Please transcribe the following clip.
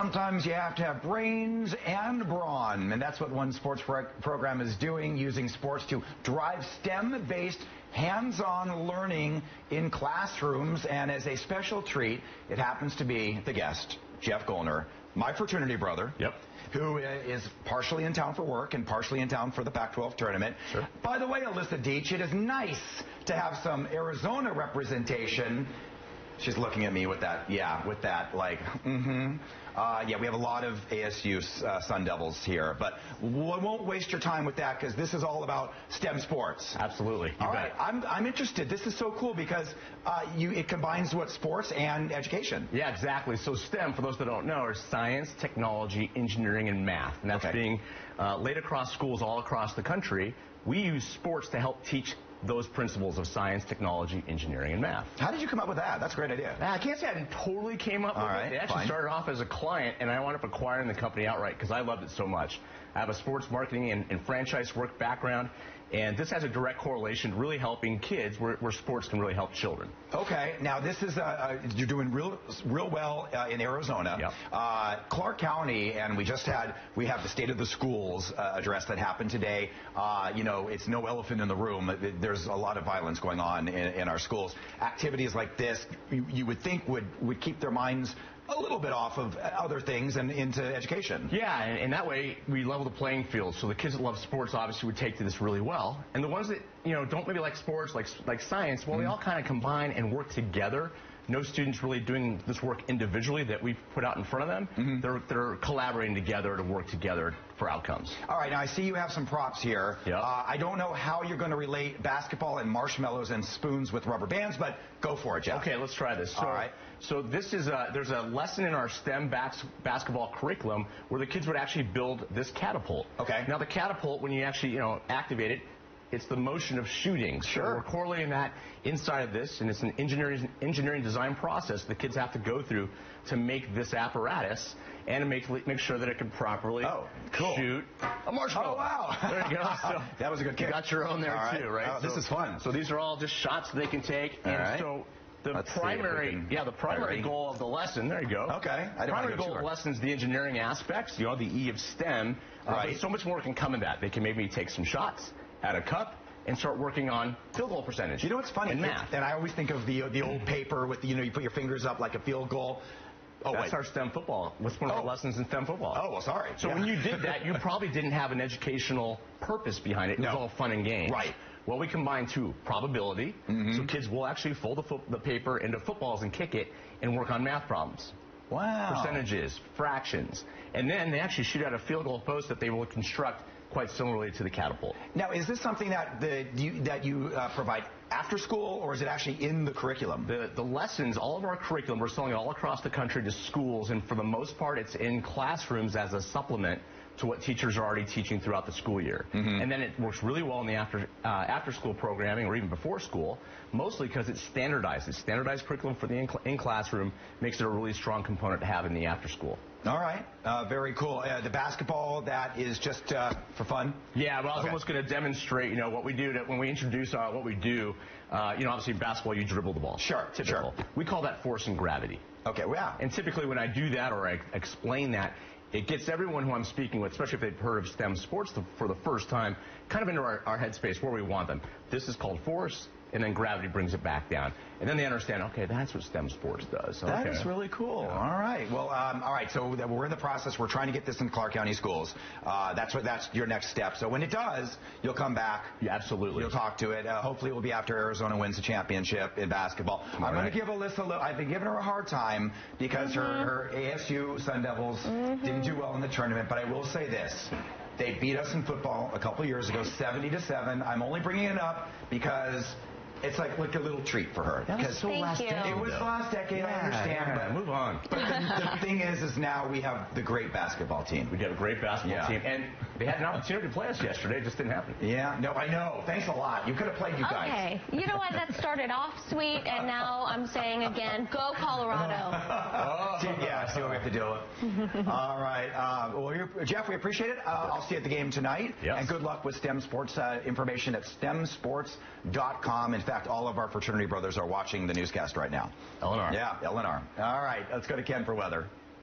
sometimes you have to have brains and brawn, and that's what one sports program is doing, using sports to drive STEM-based hands-on learning in classrooms. And as a special treat, it happens to be the guest, Jeff Golner, my fraternity brother. Yep. Who is partially in town for work and partially in town for the Pac-12 tournament. Sure. By the way, Alyssa Deach, it is nice to have some Arizona representation. She's looking at me with that, like, yeah, we have a lot of ASU Sun Devils here, but we won't waste your time with that because this is all about STEM sports. Absolutely. All right, I'm interested. This is so cool because it combines what, sports and education. Yeah, exactly. So STEM, for those that don't know, are science, technology, engineering, and math. And that's being laid across schools all across the country. We use sports to help teach those principles of science, technology, engineering, and math. How did you come up with that? That's a great idea. I can't say I totally came up with it. They actually started off as a client, and I wound up acquiring the company outright because I loved it so much. I have a sports marketing and franchise work background, and this has a direct correlation, really helping kids where sports can really help children. Okay, now this is you're doing real well in Arizona. Yep. Clark County, and we have the State of the Schools address that happened today. You know, it's no elephant in the room. There's a lot of violence going on in our schools. Activities like this, you would think would keep their minds a little bit off of other things and into education. Yeah, and that way we level the playing field. So the kids that love sports obviously would take to this really well. And the ones that, you know, don't maybe like sports, like science, well, they all kind of combine and work together. No students really doing this work individually that we've put out in front of them. They're collaborating together to work together for outcomes. All right, now I see you have some props here. Yep. I don't know how you're going to relate basketball and marshmallows and spoons with rubber bands, but go for it, Jeff. Okay, let's try this. All right. So this is there's a lesson in our STEM basketball curriculum where the kids would actually build this catapult. Okay. Now the catapult, when you actually activate it, it's the motion of shooting. Sure. So we're correlating that inside of this, and it's an engineering design process the kids have to go through to make this apparatus and to make sure that it can properly shoot a marshmallow. Oh, wow. There you go. So that was a good kick. You got your own there, too, right? Oh, this is fun. So these are all just shots they can take. So the primary goal of the lesson, there you go. Okay. The primary goal of the lesson is the engineering aspects, the E of STEM. But so much more can come in that. They can maybe take some shots at a cup and start working on field goal percentage. You know what's funny? In math. And I always think of the old paper with, you put your fingers up like a field goal. Oh, that's our STEM football. What's one of the lessons in STEM football? Oh, well, sorry. So when you did that, you probably didn't have an educational purpose behind it. It was all fun and games. Right. Well, we combine two, probability. So kids will actually fold the paper into footballs and kick it and work on math problems. Wow. Percentages, fractions. And then they actually shoot out a field goal post that they will construct quite similarly to the catapult. Now, is this something that you provide after school, or is it actually in the curriculum? The lessons, all of our curriculum, we're selling all across the country to schools, and for the most part, it's in classrooms as a supplement to what teachers are already teaching throughout the school year. And then it works really well in the after-school programming or even before school, mostly because it's standardized. It's standardized curriculum for the in-classroom, makes it a really strong component to have in the after-school. All right. Very cool. The basketball, that is just for fun? Yeah, well, I was almost going to demonstrate, what we do when we introduce what we do. Obviously basketball, you dribble the ball. Sure, typical. Sure. We call that force and gravity. Okay, wow. And typically when I do that or I explain that, it gets everyone who I'm speaking with, especially if they've heard of STEM sports for the first time, kind of into our headspace where we want them. This is called force, and then gravity brings it back down. And then they understand, okay, that's what STEM sports does. That is really cool. Yeah. All right. Well, all right. So we're in the process. We're trying to get this in Clark County schools. That's your next step. So when it does, you'll come back. Yeah, absolutely. You'll talk to it. Hopefully it will be after Arizona wins the championship in basketball. I'm going to give Alyssa I've been giving her a hard time because her ASU Sun Devils didn't do well in the tournament. But I will say this. They beat us in football a couple years ago, 70-7. I'm only bringing it up because it's like a little treat for her. That was so last decade. It was last decade, I understand. But move on. But the thing is now we have the great basketball team. We got a great basketball team. And they had an opportunity to play us yesterday. It just didn't happen. Yeah, no, I know. Thanks a lot. You could have played you guys. Okay. You know what? That started off sweet, and now I'm saying again, go Colorado. See what we have to deal with. All right. Well, Jeff, we appreciate it. I'll see you at the game tonight. Yes. And good luck with STEM Sports information at stemsports.com. In fact, all of our fraternity brothers are watching the newscast right now. LNR. Yeah, LNR. All right, let's go to Ken for weather.